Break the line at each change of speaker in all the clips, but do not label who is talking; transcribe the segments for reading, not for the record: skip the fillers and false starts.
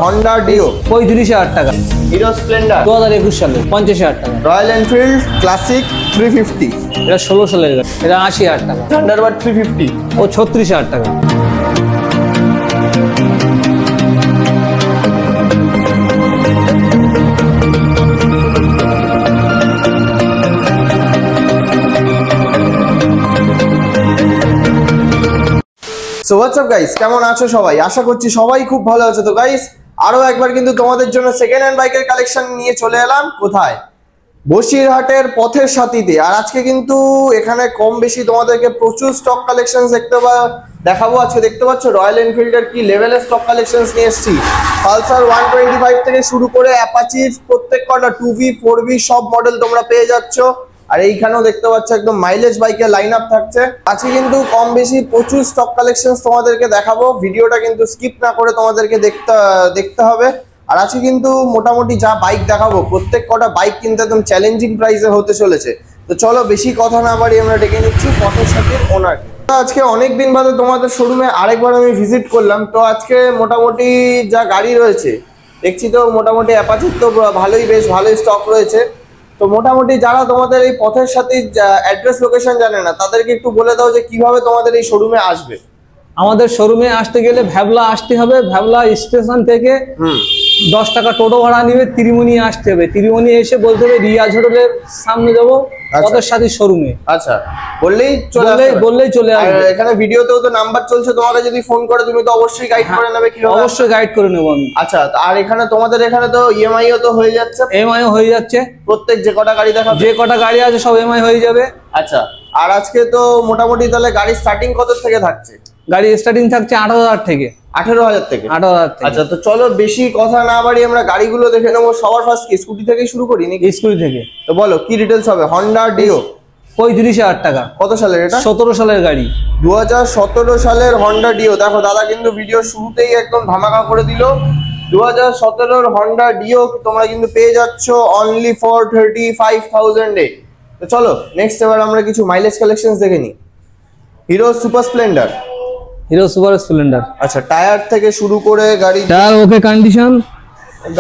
Honda deo
35,000 টাকা।
Hero Splendor
2021 সালে 50,000 টাকা।
রয়্যাল এনফিল্ড ক্লাসিক 350
এটা 16 সালের গাড়ি, এটা 80,000 টাকা।
থান্ডারবার্ড 350
ও 36,000 টাকা।
সো হোয়াটস আপ গাইস, কেমন আছো সবাই? আশা করছি সবাই খুব ভালো আছো। তো গাইস আরো একবার কিন্তু তোমাদের জন্য সেকেন্ড হ্যান্ড বাইকের কালেকশন নিয়ে চলে এলাম। কোথায়? বসিরহাটের পথের সাথীতে। আর আজকে কিন্তু এখানে কম বেশি তোমাদেরকে প্রচুর স্টক কালেকশন দেখাবো। আজকে দেখতে পাচ্ছ রয়্যাল এনফিল্ডের কি লেভেলের স্টক কালেকশন নিয়ে এসেছি। পালসার 125 থেকে শুরু করে অ্যাপাচির প্রত্যেক কটা 2V 4V সব মডেল তোমরা পেয়ে যাচ্ছ। আর এইখানেও দেখতে পাচ্ছ একদম মাইলেজ বাইকের লাইন আপ থাকছে। আজকে কিন্তু কম বেশি প্রচুর স্টক কালেকশন তোমাদেরকে দেখাবো। ভিডিওটা কিন্তু স্কিপ না করে তোমাদেরকে দেখতে হবে। আর আজকে কিন্তু মোটামুটি যা বাইক দেখাবো প্রত্যেক কটা বাইক কিন্তু একদম চ্যালেঞ্জিং প্রাইসে হতে চলেছে। তো চলো বেশি কথা না বাড়ি আমরা ডেকে নিচ্ছি পথের সাথীর ওনারকে। আজকে অনেক দিন বাদে তোমাদের শোরুমে আরেকবার আমি ভিজিট করলাম। তো আজকে মোটামুটি যা গাড়ি রয়েছে দেখছি, তো মোটামুটি অ্যাপাচির তো বেশ ভালোই স্টক রয়েছে। তো মোটামুটি যারা তোমাদের এই পথের সাথে অ্যাড্রেস লোকেশন জানে না তাদেরকে একটু বলে দাও যে কিভাবে তোমাদের এই শোরুমে আসবে।
আমাদের শোরুমে আসতে গেলে ভ্যাবলা আসতে হবে। ভ্যাবলা স্টেশন থেকে 10 টাকা টোটো ভাড়া নিবে, ত্রিমণি আসতে হবে। ত্রিমণি এসে বলতে হবে রিয়াজ হোটেলের সামনে যাবো পথের সাথী শোরুমে।
আচ্ছা, বললেই চলে আসবে। এখানে ভিডিওতেও তো নাম্বার চলছে, তোমাকে যদি ফোন করে তুমি তো অবশ্যই গাইড করে নেবে। কি
অবশ্যই গাইড করে নেবো আমি।
আচ্ছা, আর এখানে তোমাদের এখানে তো ইএমআইও তো হয়ে যাচ্ছে।
এমআইও হয়ে যাচ্ছে।
প্রত্যেক যে কটা গাড়ি দেখাবে,
যে কটা গাড়ি আছে সব এমআই হয়ে যাবে।
আচ্ছা, আর আজকে তো মোটামুটি তাহলে গাড়ি স্টার্টিং কত থেকে থাকছে?
গাড়ি স্টার্টিং থাকছে 18,000 থেকে।
18,000 থেকে।
18,000 থেকে।
আচ্ছা, তো চলো বেশি কথা না বাড়ি আমরা গাড়িগুলো দেখে নেবো। সবার ফার্স্ট কি স্কুটি থেকেই শুরু করি নাকি?
স্কুটি থেকে।
তো বলো কি ডিটেলস হবে? হন্ডা ডিও
35,000 টাকা।
কত সালের এটা?
17 সালের গাড়ি।
2017 সালের হন্ডা ডিও। দেখো দাদা কিন্তু ভিডিও শুরুতেই একদম ধামাকা করে দিল। 2017 হন্ডা ডিও তোমরা কিন্তু পেয়ে যাচ্ছ অনলি ফর 35,000 এ। তো চলো নেক্সট এবার আমরা কিছু মাইলেজ কালেকশনস দেখে নিই। Hero super Splendor.
Hero super Splendor.
আচ্ছা, টায়ার থেকে শুরু করে গাড়ি
টায়ার ওকে কন্ডিশন।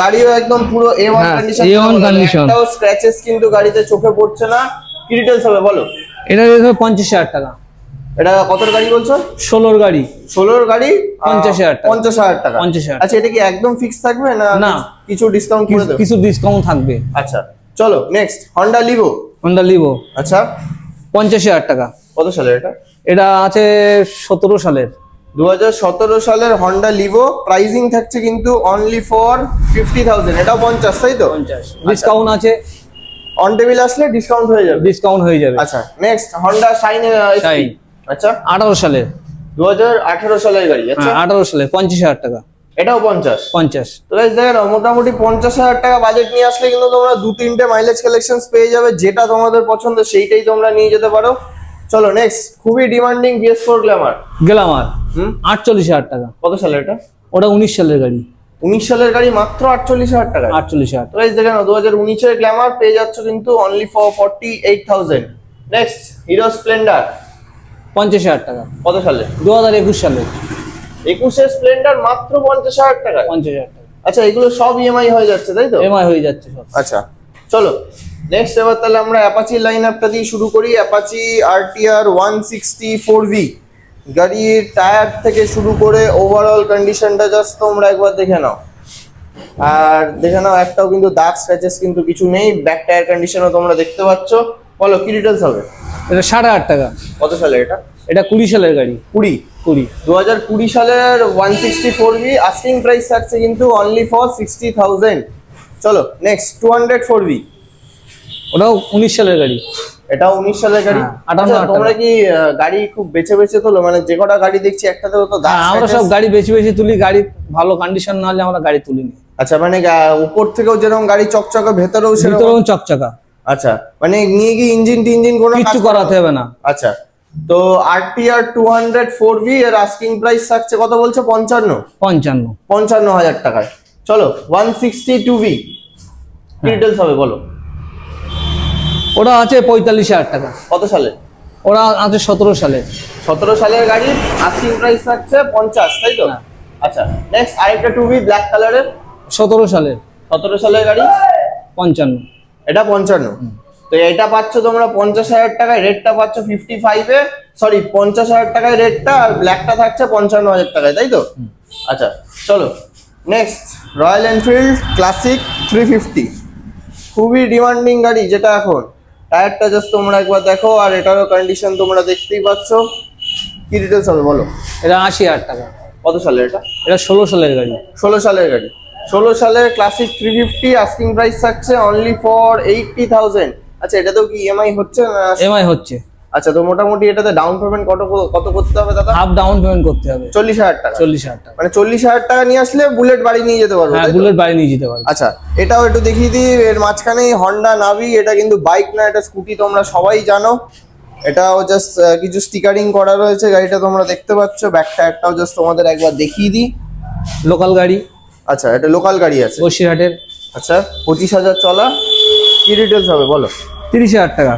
গাড়িও একদম পুরো A1 কন্ডিশন।
A1 condition.
একটাও স্ক্র্যাচেস কিন্তু গাড়িতে চোখে পড়ছে না। কি ডিটেইলস হবে বলো?
এটা রেট হবে 50,000 টাকা।
এটা কতর গাড়ি বলছো?
16 গাড়ি।
16 গাড়ি
50,000 টাকা।
50,000 টাকা।
50,000।
আচ্ছা, এটা কি একদম ফিক্স থাকবে না কিছু ডিসকাউন্ট করে দেবে?
কিছু ডিসকাউন্ট থাকবে।
আচ্ছা চলো next Honda Livo.
Honda Livo.
আচ্ছা,
50,000 টাকা।
কত সালের এটা?
এটা আছে 17 সালের।
2017 সালের হন্ডা লিভো। প্রাইসিং থাকছে কিন্তু অনলি ফর 50,000। এটাও 50, তাই তো?
50 ডিসকাউন্ট আছে।
অন টেবিল আসলে ডিসকাউন্ট হয়ে যাবে।
ডিসকাউন্ট হয়ে যাবে।
আচ্ছা নেক্সট হন্ডা শাইন। আচ্ছা,
18 সালের।
2018 সালের গাড়ি। আচ্ছা,
18 সালের 50,000 টাকা।
এটাও 50।
50।
তো গাইস দেখেন মোটামুটি 50,000 টাকা বাজেট নিয়ে আসলে কিন্তু তোমরা 2-3টে মাইলেজ কালেকশনস পেয়ে যাবে। যেটা তোমাদের পছন্দ সেইটাই তোমরা নিয়ে যেতে পারো। চলো নেক্সট খুবই ডিমান্ডিং BS4 গ্ল্যামার।
গ্ল্যামার 48,000 টাকা।
কত সালের এটা?
ওটা 19 সালের গাড়ি।
19 সালের গাড়ি মাত্র 48,000 টাকা।
48,000।
তো গাইস দেখেন 2019 এর গ্ল্যামার পেয়ে যাচ্ছ কিন্তু only for 48,000। Next hero Splendor
50,000 টাকা।
কত সালে?
2021 সালে।
21 এর স্প্লেন্ডার মাত্র 50,000 টাকা।
50,000 টাকা।
আচ্ছা, এগুলো সব ইএমআই হয়ে যাচ্ছে তাই তো?
এমআই হয়ে যাচ্ছে সব।
আচ্ছা চলো নেক্সট এবার তাহলে আমরা অ্যাপাচি লাইন আপটা দিয়ে শুরু করি। অ্যাপাচি RTR 160 4V গাড়ির টায়ার থেকে শুরু করে ওভারঅল কন্ডিশনটা জাস্ট তোমরা একবার দেখে নাও। আর দেখে নাও একটাও কিন্তু দাগ স্ক্র্যাচেস কিন্তু কিছু নেই। ব্যাক টায়ার কন্ডিশনও তোমরা দেখতে পাচ্ছ। বলো কি ডিটেলস হবে?
এটা 8,500 টাকা।
কত সালে এটা?
এটা 20 সালের গাড়ি।
20 2020 সালের 160 4V। আস্কিং প্রাইস থাকছে কিন্তু অনলি ফর 60,000। চলো নেক্সট 200 4V।
ওটাও 19 সালের গাড়ি।
এটাও 19 সালের গাড়ি। আচ্ছা, তোমরা কি গাড়ি খুব বেছে বেছে তোলো? মানে যে কটা গাড়ি দেখছি একটাতেও তো দাগ।
আমরা সব গাড়ি বেছে বেছে তুলি। গাড়ি ভালো কন্ডিশন না হলে আমরা গাড়ি তুলিনি।
আচ্ছা, মানে উপর থেকেও যেরকম গাড়ি চকচকা ভেতরেও সেরকম
চকচকা।
আচ্ছা, মানে নিয়ে গিয়ে ইঞ্জিন কোনো
কিছু করাতে হবে না।
আচ্ছা, তো RTR 200 4V এর আস্কিং প্রাইস থাকছে কত বলছো? 55,000 টাকায়। চলো 160 2V ডিটেইলস হবে বলো?
ওটা আছে 45,000 টাকা।
কত সালে?
ওরা আছে 17 সালে।
17 সালের গাড়ি। আস্কিং প্রাইস থাকছে 50, তাই তো? আচ্ছা নেক্সট আরেকটা টুবি ব্ল্যাক কালারের
17 সালের
17 সালের গাড়ি
55।
এটা 55। তো এটা পাচ্ছ তোমরা 50,000 টাকায়, রেটটা পাচ্ছ 55 এ, সরি 50,000 টাকায় রেটটা, আর ব্ল্যাকটা থাকছে 55,000 টাকায়, তাই তো? আচ্ছা চলো নেক্সট রয়্যাল এনফিল্ড ক্লাসিক 350, খুবই ডিমান্ডিং গাড়ি যেটা এখন। টায়ারটা জাস্ট তোমরা একবার দেখো, আর এটারও কন্ডিশন তোমরা দেখতেই পাচ্ছ। কি ডিটেলস হবে বলো?
এটা 80,000 টাকা।
কত সালের এটা?
এটা 16 সালের গাড়ি।
16 সালের গাড়ি, 16 সালের ক্লাসিক 350, আস্কিং প্রাইস থাকছে অনলি ফর 80,000। আচ্ছা এটাতেও কি ইএমআই হচ্ছে না?
এমআই হচ্ছে।
আচ্ছা তো মোটামুটি এটাতে ডাউন পেমেন্ট কত করতে হবে দাদা?
হাফ ডাউন পেমেন্ট করতে হবে
40,000 টাকা।
40,000 টাকা,
মানে 40,000 টাকা নিয়ে আসলে বুলেট বাড়ি নিয়ে যেতে পারবো।
হ্যাঁ বুলেট বাড়ি নিয়ে যেতে পারবে।
আচ্ছা এটাও একটু দেখিয়ে দিই, এর মাঝখানেই হন্ডা নাভি, এটা কিন্তু বাইক না, এটা স্কুটি, তোমরা সবাই জানো। এটাও জাস্ট কিছু স্টিকারিং করা রয়েছে, গাড়িটা তোমরা দেখতে পাচ্ছ। ব্যাক টায়ারটাও জাস্ট তোমাদের একবার দেখিয়ে দিই।
লোকাল গাড়ি।
আচ্ছা এটা লোকাল গাড়ি আছে
বসিরহাটের।
আচ্ছা 25,000 চলা। কি ডিটেলস হবে বলো?
30,000 টাকা।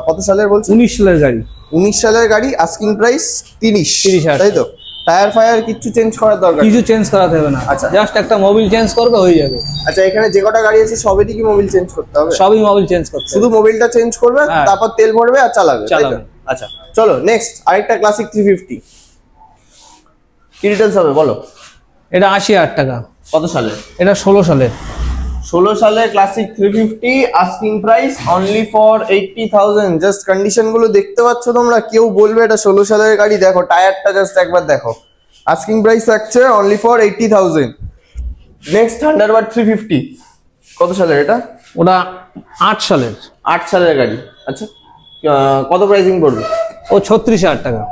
কত সালের বলছো?
19 সালের গাড়ি।
19 সালের গাড়ি, আস্কিং প্রাইস 30,000, তাই তো? টায়ার ফায়ার কিছু চেঞ্জ করার দরকার?
কিছু চেঞ্জ করাতে হবে না,
আচ্ছা।
জাস্ট একটা মোবিল চেঞ্জ করবে হয়ে যাবে।
আচ্ছা এখানে যে কটা গাড়ি আছে সবেরই কি মোবিল চেঞ্জ করতে হবে?
সবই মোবিল চেঞ্জ করতে হবে।
শুধু মোবিলটা চেঞ্জ করবে,
হ্যাঁ।
তারপর তেল ভরবে আর চালাবে, তাই তো?
চালাবে।
আচ্ছা চলো নেক্সট আরেকটা ক্লাসিক 350, কি ডিটেলস হবে বলো?
এটা 80,000 টাকা।
কত সালে?
এটা 16 সালের।
16 সালে classic 350, asking price only for 80,000। Just condition গুলো দেখতে পাচ্ছ তোমরা, কেউ বলবে এটা 16 সালের গাড়ি, দেখো টায়ারটা জাস্ট একবার দেখো। আস্কিং প্রাইস থাকছে অনলি ফর 80,000। নেক্সট থান্ডারবার্ড 350, কত সালের এটা?
ওটা 8 সালের।
8 সালের গাড়ি। আচ্ছা কত প্রাইসিং পড়বে?
ও 36,000 টাকা।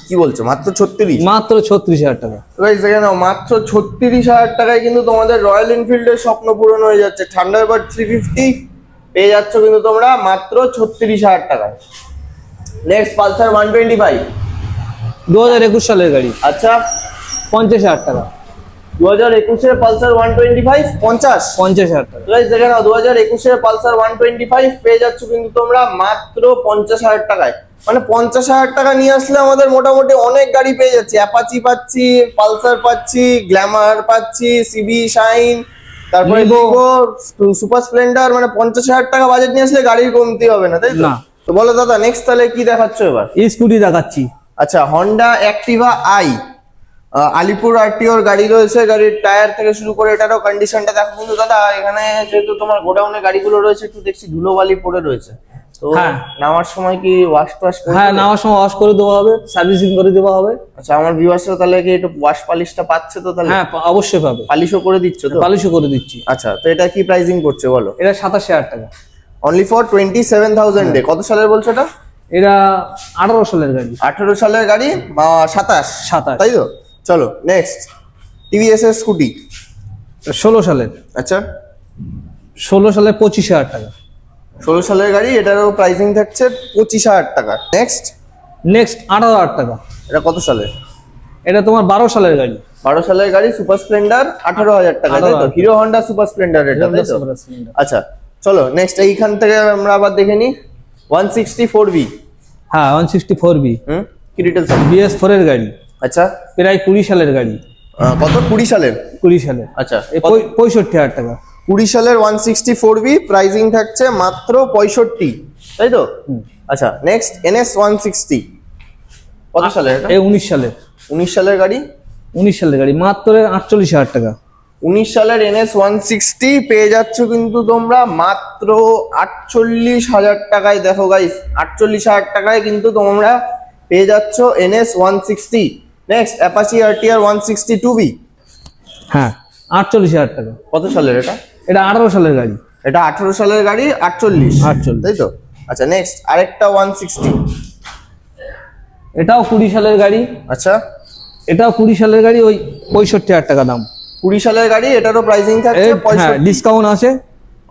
কি বলছো, মাত্র 36?
মাত্র 36,000 টাকা।
গাইস দেখে নাও, মাত্র 36,000 টাকায় কিন্তু তোমাদের রয়্যাল এনফিল্ডের স্বপ্ন পূরণ হয়ে যাচ্ছে। থান্ডারবার্ড 350 পেয়ে যাচ্ছ কিন্তু তোমরা মাত্র 36,000 টাকায়। নেক্সট পালসার 125,
2021 সালের গাড়ি।
আচ্ছা
50,000 টাকা।
2021 এর পালসার 125 50।
50,000 টাকা।
গাইস দেখে নাও, 2021 এর পালসার 125 পেয়ে যাচ্ছ কিন্তু তোমরা মাত্র 50,000 টাকায়। মানে 50,000 টাকা নিয়ে আসলে আমাদের মোটামুটি অনেক গাড়ি পেয়ে যাচ্ছি। অ্যাপাচি পাচ্ছি, পালসার পাচ্ছি, গ্ল্যামার পাচ্ছি, সিবি শাইন, তারপরে লিগো, সুপার স্প্লেন্ডার। মানে 50,000 টাকা বাজেট নিয়ে আসলে গাড়ির কমতি হবে না, তাই তো?
না।
তো বলো দাদা নেক্সট তাহলে কি দেখাচ্ছ এবার?
স্কুটি দেখাচ্ছি।
আচ্ছা হন্ডা অ্যাক্টিভা আই, আলিপুর আরটিওর গাড়ি রয়েছে। গাড়ির টায়ার থেকে শুরু করে এটারও কন্ডিশনটা দেখো কিন্তু দাদা। এখানে যেহেতু তোমার গোডাউনে গাড়িগুলো রয়েছে, একটু দেখছি ধুলোবালি পড়ে রয়েছে, তো
হ্যাঁ।
নামার সময় কি ওয়াশ টোয়াশ করে?
হ্যাঁ নামার সময় ওয়াশ করে দেওয়া হবে, সার্ভিসিং করে দেওয়া হবে।
আচ্ছা আমার ভিউয়ার্সরা তাহলে কি একটু ওয়াশ পালিশটা পাচ্ছে তো? তাহলে
হ্যাঁ অবশ্যই পাবে।
পালিশও করে দিচ্ছ তো?
পালিশও করে দিচ্ছি।
আচ্ছা তো এটা কি প্রাইসিং পড়ছে বলো?
এটা 27,000 টাকা।
অনলি ফর 27,000 এ। কত সালের বলছো এটা?
এটা 18 সালের গাড়ি।
18 সালের গাড়ি, 27, তাই তো? চলো নেক্সট টিভিএস এর স্কুটি,
16 সালের।
আচ্ছা
16 সালে 25,000 টাকা।
16 সালের গাড়ি, এটারও প্রাইসিং থাকছে 25,000 টাকা। নেক্সট
18,000 টাকা।
এটা কত সালের?
এটা তোমার 12 সালের গাড়ি।
12 সালের গাড়ি, সুপার স্প্লেন্ডার, 18,000 টাকা, তাই তো? হিরো হন্ডা সুপার স্প্লেন্ডার এটা, তাই তো? আচ্ছা চলো নেক্সট এইখান থেকে আমরা আবার দেখে নিই 164B।
হ্যাঁ 164B।
কি ডিটেলস?
BS4 এর গাড়ি।
আচ্ছা
প্রায় 20 সালের গাড়ি।
কত? 20 সালের?
20 সালের।
আচ্ছা
65,000 টাকা।
20 সালের 164B, প্রাইসিং থাকছে মাত্র 65, তাই তো? আচ্ছা নেক্সট NS 160, কত সালের এটা?
এই 19 সালের।
19 সালের গাড়ি।
19 সালের গাড়ি, মাত্র 48,000 টাকা।
19 সালের NS 160 পেয়ে যাচ্ছ কিন্তু তোমরা মাত্র 48,000 টাকায়। দেখো গাইস 48,000 টাকায় কিন্তু তোমরা পেয়ে যাচ্ছ NS 160। Next Apache RTR 162B,
হ্যাঁ 48,000 টাকা।
কত সালের এটা?
এটা 18 সালের গাড়ি।
এটা 18 সালের গাড়ি, 48, তাই তো? আচ্ছা নেক্সট আরেকটা 160,
এটাও 20 সালের গাড়ি।
আচ্ছা
এটাও 20 সালের গাড়ি, ওই 65,000 টাকা দাম।
20 সালের গাড়ি, এটারও প্রাইসিং থাকছে 65।
ডিসকাউন্ট আছে,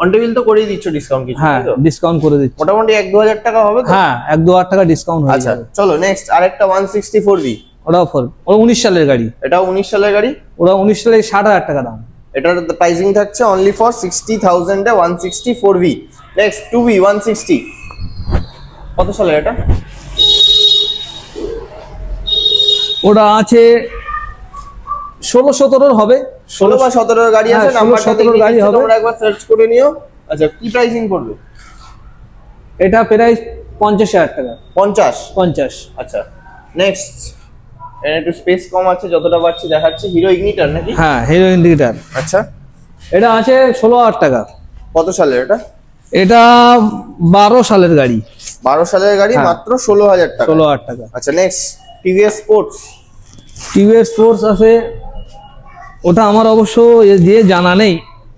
অন টেবিল তো করেই দিচ্ছ ডিসকাউন্ট কিছু?
হ্যাঁ ডিসকাউন্ট করে দিচ্ছি,
মোটামুটি 1-2 টাকা হবে তো?
হ্যাঁ 1-2 টাকা ডিসকাউন্ট হয়ে
আচ্ছা
যাবে।
চলো নেক্সট আরেকটা 164B,
ওটাও 19 সালের গাড়ি।
এটাও 19 সালের গাড়ি,
ওটা 19 সালে 60,000 টাকা দাম।
এটার প্রাইসিং থাকছে only for 60,000 A 164B। Next 2B 160, কত সালের এটা?
ওটা আছে 16-17 হবে,
16 বা 17 গাড়ি আছে,
হ্যাঁ,
নাম্বারটা
16-17
দেখে
গাড়ি
নিচ্ছি,
হবে।
তোমরা একবার সার্চ করে নিও। আচ্ছা কি প্রাইসিং পড়বে?
এটা প্রাইস 50,000 টাকা।
50। আচ্ছা নেক্সট, এর একটু স্পেস কম আছে, যতটা পারছি দেখাচ্ছি। হিরো ইগনিটর নাকি?
হ্যাঁ, হিরো ইন্ডিকেটর।
আচ্ছা
এটা আছে 16,000 টাকা।
কত সালের এটা?
এটা 12 সালের গাড়ি।
12 সালের গাড়ি,
হ্যাঁ।
মাত্র 16,000 টাকা।
16,000 টাকা।
আচ্ছা next, TVS sports.
TVS sports আছে, ওটা আমার অবশ্য দিয়ে জানা নেই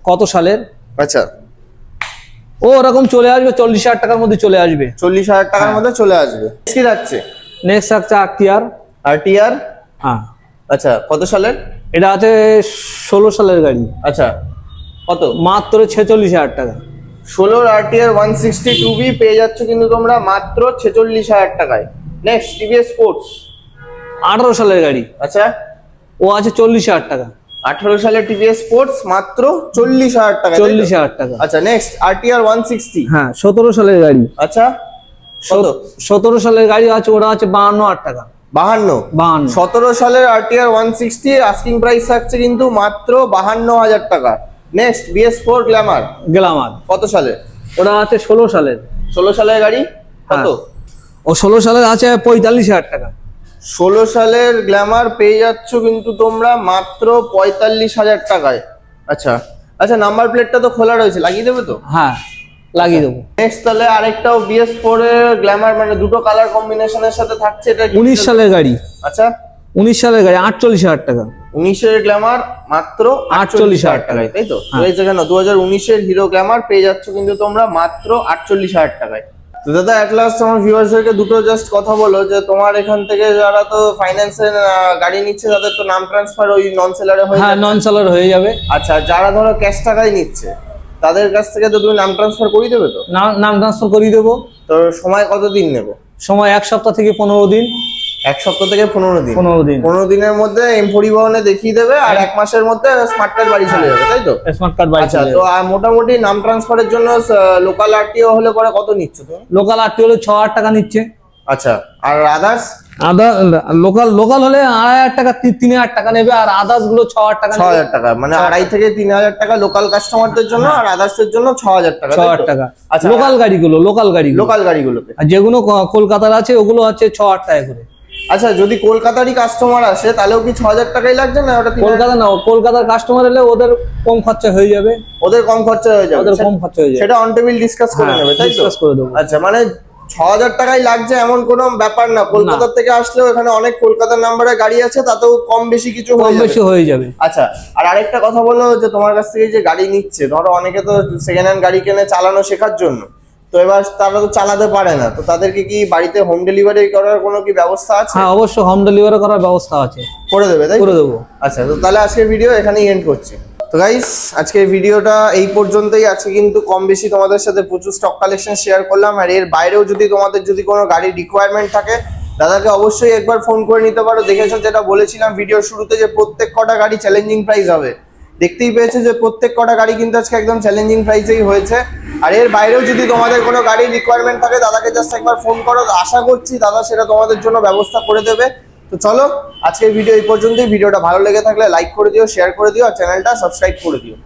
কত সালের।
আচ্ছা
ও ওরকম চলে আসবে 40,000 টাকার মধ্যে চলে আসবে।
40,000 টাকার মধ্যে চলে আসবে। কি যাচ্ছে?
নেক্সট আছে আক্তিয়ার।
আরটিআর।
হ্যাঁ,
আচ্ছা কত সালের?
এটা আছে 16 সালের গাড়ি।
আচ্ছা কত?
মাত্র 46,000 টাকা।
16 আরটিআর 162B পেয়ে যাচ্ছ কিন্তু তোমরা মাত্র 46,000 টাকায়। Next, TVS sports.
18 সালের গাড়ি।
আচ্ছা
ও আছে 40,000 টাকা।
18 সালের টিভিএস স্পোর্টস মাত্র 40,000 টাকা।
40,000 টাকা।
আচ্ছা নেক্সট, আরটিআর 160।
হ্যাঁ, 17 সালের গাড়ি।
আচ্ছা কত?
17 সালের গাড়ি আছে, ওটা আছে 52,000 টাকা।
52। 17 সালের আরটিআর 160 আস্কিং প্রাইস থাকছে কিন্তু মাত্র 52,000 টাকা। Next, BS4 Glamour.
গ্ল্যামার
কত সালের?
ওটা আছে 16 সালের।
16 সালের গাড়ি কত?
হ্যাঁ। ও 16 সালের আছে 45,000 টাকা।
16 সালের গ্ল্যামার পেয়ে যাচ্ছ কিন্তু তোমরা মাত্র 45,000 টাকায়। আচ্ছা আচ্ছা, নাম্বার প্লেটটা তো খোলা রয়েছে, লাগিয়ে দেবে তো?
হ্যাঁ, লাগিয়ে দেবো।
নেক্সট তাহলে আরেকটাও BS4 এর গ্ল্যামার, মানে দুটো কালার কম্বিনেশনের সাথে থাকছে। এটা
19 সালের গাড়ি।
আচ্ছা
19 সালের গাড়ি 48,000 টাকা।
19 এর গ্ল্যামার মাত্র 48,000 টাকায়, তাই তো?
হ্যাঁ।
এই যেখানে 2019 এর হিরো গ্ল্যামার পেয়ে যাচ্ছ কিন্তু তোমরা মাত্র 48,000 টাকায়। তো দাদা এট লাস্ট আমার ভিউয়ার্সদেরকে দুটো জাস্ট কথা বলো, যে তোমার এখান থেকে যারা তো ফাইন্যান্সের গাড়ি নিচ্ছে তাদের তো নাম ট্রান্সফার ওই নন সেলারে হয়ে
হ্যাঁ,
যাচ্ছে।
নন সেলার হয়ে যাবে।
আচ্ছা, যারা ধরো ক্যাশ টাকায় নিচ্ছে তাদের কাছ থেকে তো তুমি নাম ট্রান্সফার করিয়ে দেবে তো?
নাম ট্রান্সফার করিয়ে দেবো।
তো সময় কতদিন নেবে?
সময় 1 সপ্তাহ থেকে 15 দিন।
1 সপ্তাহ থেকে 15 দিন।
15 দিন।
15 দিনের মধ্যে এম পরিবহনে দেখিয়ে দেবে, আর 1 মাসের মধ্যে স্মার্ট কার্ড বাড়ি চলে যাবে, তাই তো?
স্মার্ট কার্ড বাড়ি
আচ্ছা,
চলে
তো
যাবে।
আর মোটামুটি নাম ট্রান্সফারের জন্য লোকাল আরটিও হলে পরে কত নিচ্ছ তুমি?
লোকাল আরটি হলে 6,000 টাকা নিচ্ছে।
আচ্ছা, আর আদার্স?
লোকাল হলে 2,500 টাকা 3,000 টাকা নেবে, আর আদার্স গুলো 6,000 টাকা নেবে।
6,000 টাকা, মানে 2,500 থেকে 3,000 টাকা লোকাল কাস্টমারদের জন্য, আর আদার্স এর জন্য 6,000 টাকা, তাই তো?
6,000 টাকা।
আচ্ছা,
লোকাল গাড়িগুলো
লোকাল গাড়িগুলোতে।
আর যেগুলো কলকাতার আছে ওগুলো আছে 6,000 টাকা করে।
আচ্ছা, যদি কলকাতারই কাস্টমার আসে তাহলেও কি 6,000 টাকাই লাগছে না ওটা?
কলকাতা না, কলকাতার কাস্টমার এলে ওদের কম খরচা হয়ে যাবে।
ওদের কম খরচা হয়ে যাবে,
ওদের কম খরচা হয়ে যাবে।
সেটা অন টেবিল ডিসকাস করে নেবে, তাই তো?
ডিসকাস করে দেবো।
আচ্ছা, মানে 6,000 টাকাই লাগছে এমন কোনো ব্যাপার না। কলকাতা থেকে আসলেও এখানে অনেক কলকাতার নাম্বারের গাড়ি আছে, তাতেও কম বেশি কিছু
কম
হয়ে যাবে।
বেশি হয়ে যাবে।
আচ্ছা, আর আরেকটা কথা বলো, যে তোমার কাছ থেকে যে গাড়ি নিচ্ছে, ধরো অনেকে তো সেকেন্ড হ্যান্ড গাড়ি কেনে চালানো শেখার জন্য, তো এবার তারা তো চালাতে পারে না, তো তাদেরকে কি বাড়িতে হোম ডেলিভারি করার কোনো কি ব্যবস্থা আছে?
হ্যাঁ, অবশ্যই হোম ডেলিভারি করার ব্যবস্থা আছে।
করে দেবে, তাই তো?
করে দেবো।
আচ্ছা, তো তাহলে আজকের ভিডিও এখানেই এন্ড করছি। তো গাইস, আজকের ভিডিওটা এই পর্যন্তই আছে, কিন্তু কম বেশি তোমাদের সাথে প্রচুর স্টক কালেকশন শেয়ার করলাম। আর এর বাইরেও যদি তোমাদের কোনো গাড়ির রিকোয়ারমেন্ট থাকে, দাদাকে অবশ্যই একবার ফোন করে নিতে পারো। দেখেছো যেটা বলেছিলাম ভিডিওর শুরুতে, যে প্রত্যেক কটা গাড়ি চ্যালেঞ্জিং প্রাইস হবে। দেখতেই পেয়েছে যে প্রত্যেক কটা গাড়ি কিন্তু আজকে একদম চ্যালেঞ্জিং প্রাইসেই হয়েছে। আর এর বাইরেও যদি তোমাদের কোনো গাড়ির রিকোয়ারমেন্ট থাকে, দাদাকে জাস্ট একবার ফোন করো, আশা করছি দাদা সেটা তোমাদের জন্য ব্যবস্থা করে দেবে। তো চলো, আজকের ভিডিও এই পর্যন্তই। ভিডিওটা ভালো লেগে থাকলে লাইক করে দিও, শেয়ার করে দিও, আর চ্যানেলটা সাবস্ক্রাইব করে দিও।